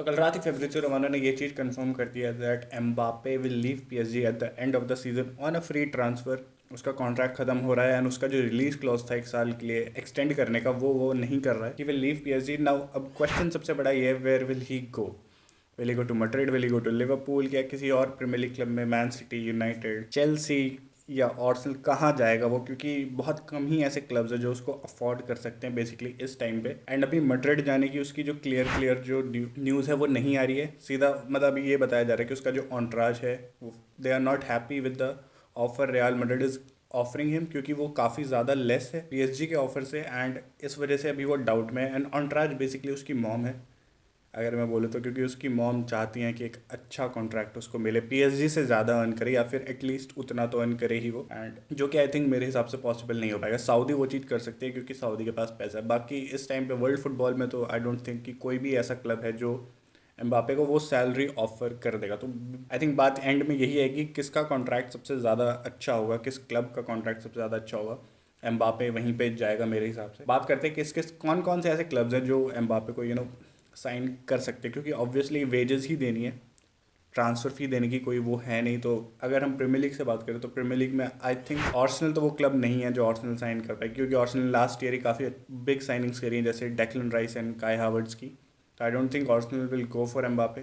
कल रात ही Fabrizio Romano ने ये चीज़ कंफर्म कर दिया that Mbappe will leave PSG at the end of the season on a free transfer. उसका कॉन्ट्रैक्ट खत्म हो रहा है एंड उसका जो रिलीज क्लॉज था 1 साल के लिए एक्सटेंड करने का वो नहीं कर रहा है। He will leave PSG now. अब क्वेश्चन सबसे बड़ा ये है, where will he go? Will he go to Madrid, will he go to Liverpool, या किसी और प्रीमियर लीग क्लब में, मैन सिटी, यूनाइटेड, चेल्सी या आर्सेनल? कहाँ जाएगा वो? क्योंकि बहुत कम ही ऐसे क्लब्स हैं जो उसको अफोर्ड कर सकते हैं बेसिकली इस टाइम पे। एंड अभी मैड्रिड जाने की उसकी जो क्लियर जो न्यूज़ है वो नहीं आ रही है। सीधा मतलब अभी ये बताया जा रहा है कि उसका जो ऑन्ट्राज है they are not happy with the offer Real Madrid is offering him, क्योंकि वो काफ़ी ज़्यादा लेस है पीएसजी के ऑफर से। एंड इस वजह से अभी वो डाउट में है। एंड ऑन्ट्राज बेसिकली उसकी मॉम है अगर मैं बोलूँ तो, क्योंकि उसकी मॉम चाहती हैं कि एक अच्छा कॉन्ट्रैक्ट उसको मिले, पीएसजी से ज़्यादा अर्न करे या फिर एटलीस्ट उतना तो अर्न करे ही वो। एंड जो कि आई थिंक मेरे हिसाब से पॉसिबल नहीं हो पाएगा। सऊदी वो चीज़ कर सकती है क्योंकि सऊदी के पास पैसा है। बाकी इस टाइम पे वर्ल्ड फुटबॉल में तो आई डोंट थिंक कि कोई भी ऐसा क्लब है जो एम्बापे को वो सैलरी ऑफर कर देगा। तो आई थिंक बात एंड में यही है कि किसका कॉन्ट्रैक्ट सबसे ज़्यादा अच्छा होगा, किस क्लब का कॉन्ट्रैक्ट सबसे ज़्यादा अच्छा होगा, एम्बापे वहीं पे जाएगा मेरे हिसाब से। बात करते हैं किस किस कौन कौन से ऐसे क्लब्स हैं जो एम्बापे को साइन कर सकते हैं, क्योंकि ऑब्वियसली वेजेस ही देनी है, ट्रांसफ़र फी देने की कोई वो है नहीं। तो अगर हम प्रीमियर लीग से बात करें तो प्रीमियर लीग में आई थिंक आर्सेनल तो वो क्लब नहीं है जो आर्सेनल साइन कर पाए, क्योंकि आर्सेनल लास्ट ईयर ही काफ़ी बिग साइनिंग्स करी हैं जैसे डेक्लन राइस एंड काई हावर्ड्स की। तो I don't think Arsenal will go for Mbappe.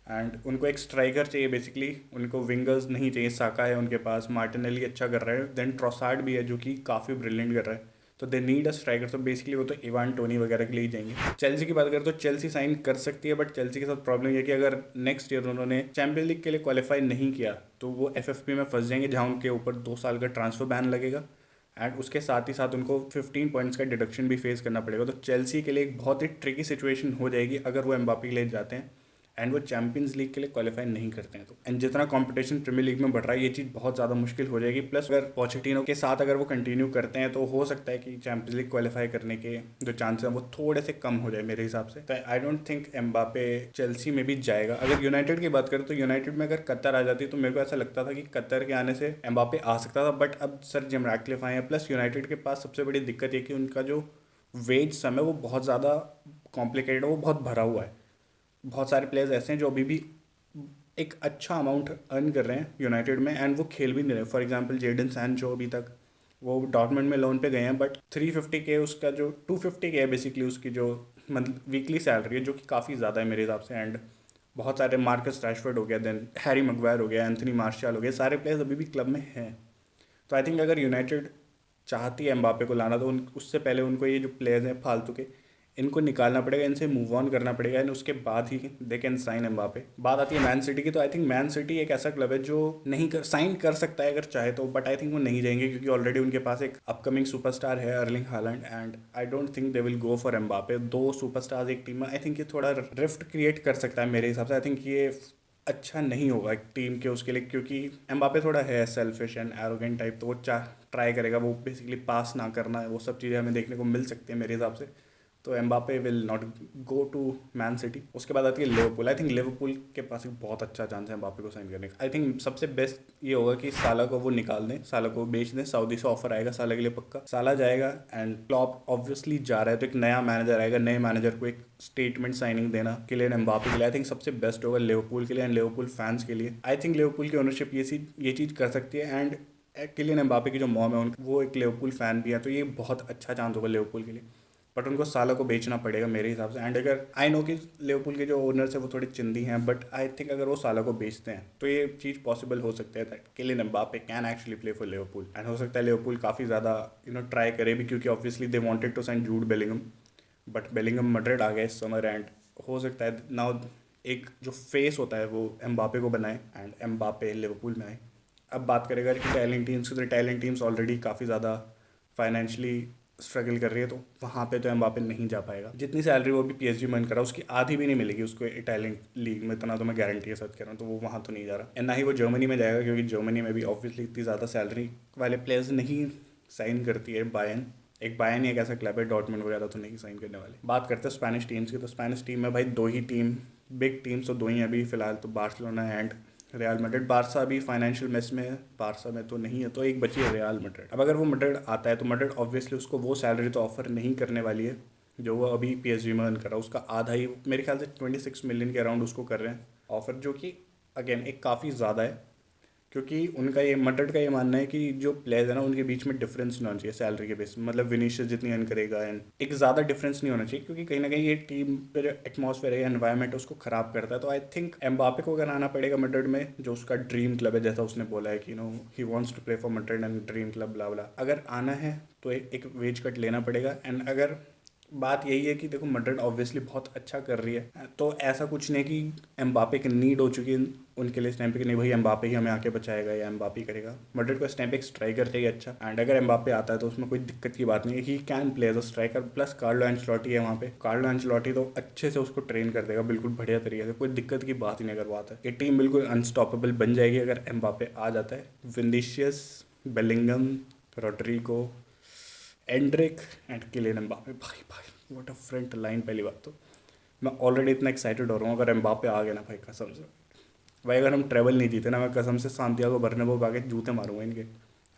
And उनको एक स्ट्राइकर चाहिए बेसिकली, उनको विंगर्स नहीं चाहिए। साका है उनके पास, मार्टिनेली अच्छा कर रहा है, देन ट्रोसार्ड भी है जो कि काफ़ी ब्रिलियंट कर रहा है। तो दे नीड अ स्ट्राइकर। तो बेसिकली वो तो इवान टोनी वगैरह के लिए ही जाएंगे। चेल्सी की बात करें तो चेल्सी साइन कर सकती है, बट चेल्सी के साथ प्रॉब्लम ये है कि अगर नेक्स्ट ईयर उन्होंने चैंपियन लीग के लिए क्वालिफाई नहीं किया तो वो एफएफपी में फंस जाएंगे, जहाँ उनके ऊपर 2 साल का ट्रांसफर बैन लगेगा। एंड उसके साथ ही साथ उनको 15 पॉइंट्स का डिडक्शन भी फेस करना पड़ेगा। तो चेल्सी के लिए एक बहुत ही ट्रिकी सिचुएशन हो जाएगी अगर वो एम्बापे के लिए जाते हैं एंड वो चैंपियंस लीग के लिए क्वालिफाई नहीं करते हैं। तो एंड जितना कंपटीशन प्रीमियर लीग में बढ़ रहा है ये चीज़ बहुत ज़्यादा मुश्किल हो जाएगी। प्लस अगर पोचेटिनो के साथ अगर वो कंटिन्यू करते हैं तो हो सकता है कि चैंपियंस लीग क्वालिफाई करने के जो चांसेस हैं वो थोड़े से कम हो जाए मेरे हिसाब से। तो I don't think Mbappe Chelsea में भी जाएगा। अगर यूनाइटेड की बात करें तो यूनाइटेड में अगर कतर आ जाती तो मेरे को ऐसा लगता था कि कतर के आने से एम्बापे आ सकता था, बट अब सर जिम रैटक्लिफ आए हैं। प्लस यूनाइटेड के पास सबसे बड़ी दिक्कत ये कि उनका जो वेज सम है वो बहुत ज़्यादा कॉम्प्लिकेटेड है, वो बहुत भरा हुआ है। बहुत सारे प्लेयर्स ऐसे हैं जो अभी भी एक अच्छा अमाउंट अर्न कर रहे हैं यूनाइटेड में एंड वो खेल भी नहीं रहे। फॉर एग्जांपल जेडन सैंचो अभी तक वो डॉर्टमंड में लोन पे गए हैं, बट 350K उसका जो 250K है बेसिकली उसकी जो मतलब वीकली सैलरी है, जो कि काफ़ी ज़्यादा है मेरे हिसाब से। एंड बहुत सारे मार्कस रैशफोर्ड हो गया, देन हैरी मगवायर हो गया, एंथनी मार्शल हो गया, सारे प्लेयर्स अभी भी क्लब में हैं। तो आई थिंक अगर यूनाइटेड चाहती है एम्बापे को लाना तो उससे पहले उनको ये जो प्लेयर्स हैं फालतू के इनको निकालना पड़ेगा, इनसे मूव ऑन करना पड़ेगा एंड उसके बाद ही दे कैन साइन एम्बापे। बात आती है मैन सिटी की, तो आई थिंक मैन सिटी एक ऐसा क्लब है जो नहीं कर साइन कर सकता है अगर चाहे तो, बट आई थिंक वो नहीं जाएंगे क्योंकि ऑलरेडी उनके पास एक अपकमिंग सुपरस्टार है Erling Haaland. And I don't think they will go for Mbappe. 2 superstars एक टीम में, आई थिंक ये थोड़ा रिफ्ट क्रिएट कर सकता है मेरे हिसाब से। आई थिंक ये अच्छा नहीं होगा एक टीम के उसके लिए, क्योंकि एम्बापे थोड़ा है सेल्फिश एंड एरोगेंट टाइप, तो वो ट्राई करेगा वो बेसिकली पास ना करना है, वो सब चीज़ें हमें देखने को मिल सकती है मेरे हिसाब से। तो Mbappe will not go to Man City. उसके बाद आती है लिवरपूल। आई थिंक लिवरपूल के पास एक बहुत अच्छा चांस है एम्बापे को साइन करने का। आई थिंक सबसे बेस्ट ये होगा कि साला को वो निकाल दें, साला को बेच दें, सऊदी से ऑफर आएगा साला के लिए पक्का, साला जाएगा एंड क्लॉप ऑब्वियसली जा रहा है तो एक नया मैनेजर आएगा, नए मैनेजर को एक स्टेटमेंट साइनिंग देना किलियन एम्बापे के लिए आई थिंक सबसे बेस्ट होगा लिवरपूल के लिए एंड लिवरपूल फैंस के लिए। आई थिंक लिवरपूल की ओनरशिप ये चीज़ कर सकती है। एंड किलियन एम्बापे की जो मॉम है वो एक लिवरपूल फैन भी है, तो ये बहुत अच्छा चांस होगा लिवरपूल के लिए। बट उनको साला को बेचना पड़ेगा मेरे हिसाब से। एंड अगर आई नो कि लिवरपूल के जो ओनर्स है वो थोड़ी चिंदी हैं, बट आई थिंक अगर वो साला को बेचते हैं तो ये चीज़ पॉसिबल हो सकता है that Kylian Mbappe can actually play for Liverpool. And हो सकता है लिवरपूल काफ़ी ज़्यादा ट्राई करे भी, क्योंकि obviously they wanted to sign Jude Bellingham, but Bellingham Madrid आ गया इस समर। एंड हो सकता है नाउ एक जो फेस होता है वो एम्बापे को बनाए एंड एम्बापे लिवरपूल में आए। अब बात करेगा कि टैलेंट टीम्स की, तो टैलेंट टीम्स ऑलरेडी काफ़ी ज़्यादा फाइनेंशियली स्ट्रगल कर रही है, तो वहाँ पे तो एम्बापे नहीं जा पाएगा। जितनी सैलरी वो भी पीएसजी में कर रहा है उसकी आधी भी नहीं मिलेगी उसको इटालियन लीग में, इतना तो मैं गारंटी के साथ कह रहा हूँ। तो वो वहाँ तो नहीं जा रहा एंड ना ही वो जर्मनी में जाएगा, क्योंकि जर्मनी में भी ऑब्वियसली इतनी ज़्यादा सैलरी वाले प्लेयर्स नहीं साइन करती है बायन। एक बायन ही एक ऐसा क्लब है, डॉर्टमुंड वगैरह तो नहीं साइन करने वाले। बात करते हैं स्पेनिश टीम्स की, तो स्पेनिश टीम में भाई दो ही टीम बिग टीम्स तो दो ही अभी फिलहाल, तो Barcelona and real Madrid. Barça अभी फाइनेंशियल मेस में है, बारसा में तो नहीं है, तो एक बची है रियल मैड्रिड। अब अगर वो मैड्रिड आता है तो मैड्रिड ऑब्वियसली उसको वो सैलरी तो ऑफर नहीं करने वाली है जो वो अभी पीएसजी में अर्न कर रहा है उसका आधा ही, मेरे ख्याल से 26 मिलियन के अराउंड उसको कर रहे हैं ऑफर, जो कि अगेन एक काफ़ी ज़्यादा है, क्योंकि उनका ये मैड्रिड का ये मानना है कि जो प्लेयर्स है ना उनके बीच में डिफरेंस नहीं होना चाहिए सैलरी के बेस में, मतलब विनीशियस जितनी अर्न करेगा एंड एक ज़्यादा डिफरेंस नहीं होना चाहिए, क्योंकि कहीं ना कहीं ये टीम पे जो एटमॉस्फेयर है, एनवायरनमेंट है, उसको खराब करता है। तो आई थिंक एम्बापे को अगर आना पड़ेगा मैड्रिड में, जो उसका ड्रीम क्लब है, जैसा उसने बोला है कि he wants to play for Madrid and dream club blah blah, अगर आना है तो एक वेज कट लेना पड़ेगा। एंड अगर बात यही है कि देखो मैड्रिड ऑब्वियसली बहुत अच्छा कर रही है, तो ऐसा कुछ नहीं कि एम्बापे की नीड हो चुकी है उनके लिए इस टाइम पे कि नहीं भाई एम्बापे ही हमें आके बचाएगा या एम्बापे ही करेगा। मैड्रिड को इस टाइम पे एक स्ट्राइकर चाहिए अच्छा, एंड अगर एम्बापे आता है तो उसमें कोई दिक्कत की बात नहीं है, he can play as a striker. Plus Carlo Ancelotti है वहाँ पे, कार्लो एंचलॉटी तो अच्छे से उसको ट्रेन कर देगा बिल्कुल बढ़िया तरीके से, कोई दिक्कत की बात ही नहीं अगर बात है। ये टीम बिल्कुल अनस्टॉपेबल बन जाएगी अगर एम्बापे आ जाता है। Vinicius, Bellingham, Rodrygo, Endrick and Kylian Mbappe, भाई भाई व्हाट अ फ्रंट लाइन। पहली बात तो मैं ऑलरेडी इतना एक्साइटेड हो रहा हूँ अगर एम्बापे आ गया ना भाई, कसम से भाई। अगर हम ट्रेवल नहीं जीते ना, मैं कसम से सांतियागो बर्नाब्यू आके जूते मारूंगा इनके,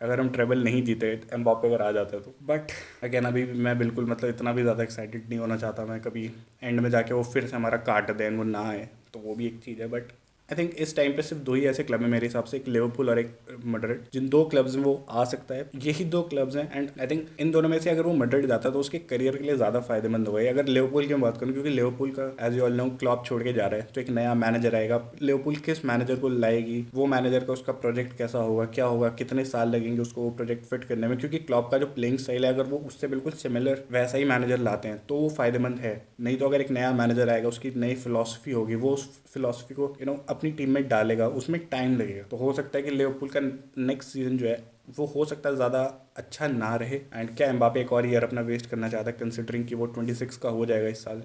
अगर हम ट्रेवल नहीं जीते एम्बापे अगर आ जाते तो। बट अगेन अभी मैं बिल्कुल मतलब इतना भी ज़्यादा एक्साइटेड नहीं होना चाहता मैं कभी एंड में जाके वो फिर से हमारा काट दें वो ना आए, तो वो भी एक चीज़ है। बट आई थिंक इस टाइम पे सिर्फ दो ही ऐसे क्लब हैं मेरे हिसाब से, एक लिवरपूल और एक मैड्रिड, जिन दो क्लब्स में वो आ सकता है, यही दो क्लब्स हैं। एंड आई थिंक इन दोनों में से अगर वो मैड्रिड जाता है तो उसके करियर के लिए ज़्यादा फायदेमंद होगा। अगर लिवरपूल की मैं बात करूँ, क्योंकि लिवरपूल का as you all know Klopp छोड़ के जा रहा है, तो एक नया मैनेजर आएगा, लिवरपूल किस मैनेजर को लाएगी, वो मैनेजर का उसका प्रोजेक्ट कैसा होगा, क्या होगा, कितने साल लगेंगे उसको वो प्रोजेक्ट फिट करने में, क्योंकि क्लॉप का जो प्लेइंग स्टाइल है अगर वो उससे बिल्कुल सिमिलर वैसा ही मैनेजर लाते हैं तो वो फायदेमंद है। नहीं तो अगर एक नया मैनेजर आएगा, उसकी नई फिलॉसफी होगी, वो उस फिलॉसफी को अपनी टीम में डालेगा, उसमें टाइम लगेगा। तो हो सकता है कि लिवरपूल का नेक्स्ट सीजन जो है वो हो सकता है ज़्यादा अच्छा ना रहे। एंड क्या एम्बापे एक और ईयर अपना वेस्ट करना चाहता है, कंसिडरिंग कि वो 26 का हो जाएगा इस साल,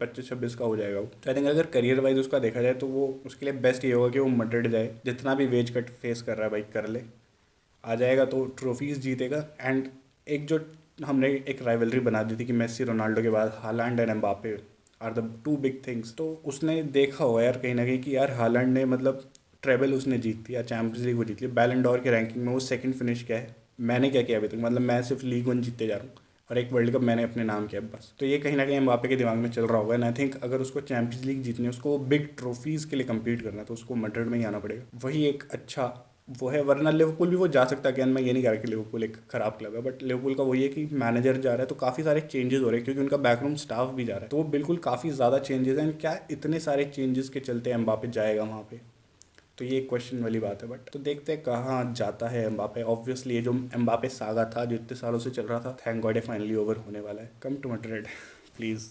25-26 का हो जाएगा वो। तो आई थिंक अगर करियर वाइज उसका देखा जाए तो वो उसके लिए बेस्ट ये होगा कि वो मैड्रिड जाए, जितना भी वेज कट फेस कर रहा है भाई कर ले, आ जाएगा तो ट्रॉफीज जीतेगा। एंड एक जो हमने एक राइवलरी बना दी थी कि मेसी रोनाल्डो के बाद Haaland and Mbappe are the two big things, तो उसने देखा होगा यार कहीं ना कहीं कि यार हालैंड ने मतलब ट्रेबल उसने जीत लिया, चैंपियंस लीग वो जीत लिया, बैलन डोर की रैंकिंग में वो सेकंड फिनिश किया है। मैंने क्या किया अभी तक, मतलब मैं सिर्फ लीग वन जीतते जा रहा हूँ और एक वर्ल्ड कप मैंने अपने नाम किया बस। तो ये कहीं ना कहीं एम्बापे के दिमाग में चल रहा होगा। एंड आई थिंक अगर उसको चैंपियंस लीग जीतनी है, उसको बिग ट्रॉफीज के लिए कम्पीट करना है, तो उसको मैड्रिड में ही आना पड़ेगा, वही एक अच्छा वो है। वरना लिवरपूल भी वो जा सकता है, अगेन मैं ये नहीं कह रहा कि लिवरपूल एक खराब क्लब है, बट लिवरपूल का वही है कि मैनेजर जा रहा है तो काफ़ी सारे चेंजेस हो रहे हैं, क्योंकि उनका बैकरूम स्टाफ भी जा रहा है, तो वो बिल्कुल काफ़ी ज़्यादा चेंजेस हैं। क्या इतने सारे चेंजेस के चलते एम्बापे जाएगा वहाँ पे, तो ये एक क्वेश्चन वाली बात है। बट तो देखते हैं कहाँ जाता है एम्बापे। ऑब्वियसली ये जो एम्बापे सागा था जो इतने सालों से चल रहा था, थैंक गॉड ये फाइनली ओवर होने वाला है। Come to Madrid please.